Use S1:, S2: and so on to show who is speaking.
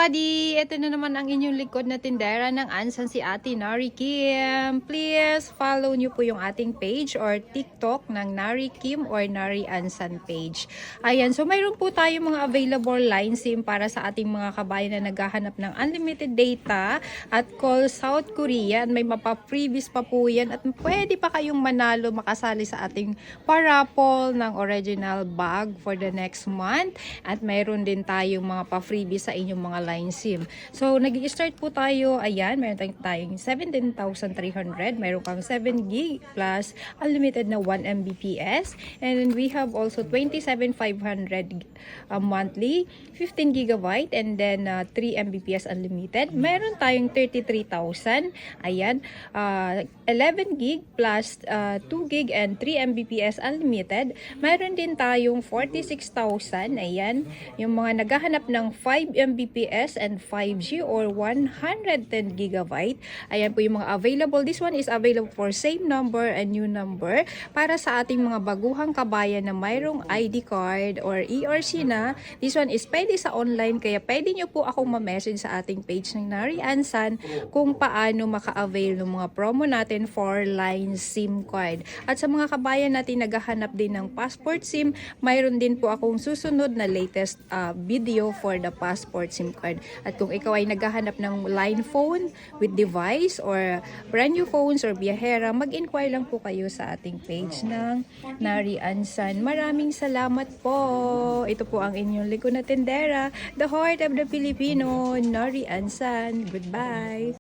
S1: everybody! Ito na naman ang inyong likod na tindera ng Ansan, si Ate Nari Kim. Please follow nyo po yung ating page or TikTok ng Nari Kim or Nari Ansan page. Ayan, so mayroon po tayo mga available line SIM para sa ating mga kabayan na naghahanap ng unlimited data at call South Korea. May mapa-freebies pa po yan at pwede pa kayong manalo, makasali sa ating parapol ng original bag for the next month. At mayroon din tayong mga pa-freebie sa inyong mga line SIM. So, nag-i-start po tayo. Ayan, mayroon tayong 17,300. Mayroon kang 7 gig plus unlimited na 1 Mbps. And we have also 27,500 monthly, 15 gigabyte, and then 3 Mbps unlimited. Mayroon tayong 33,000. Ayan, 11 gig plus 2 gig and 3 Mbps unlimited. Mayroon din tayong 46,000. Ayan, yung mga naghahanap ng 5 Mbps and 5G or 110 gigabyte. Ayan po yung mga available. This one is available for same number and new number para sa ating mga baguhang kabayan na mayroong ID card or ERC na. This one is pwede sa online, kaya pwede nyo po akong ma-message sa ating page ng Nari Ansan kung paano maka-avail ng mga promo natin for line SIM card. At sa mga kabayan natin naghahanap din ng passport SIM, mayroon din po akong susunod na latest video for the passport SIM card. At kung ikaw ay naghahanap ng line phone with device or brand new phones or biyahera, mag-inquire lang po kayo sa ating page ng Nari Ansan. Maraming salamat po. Ito po ang inyong likod na tindera, the heart of the Filipino, Nari Ansan. Goodbye.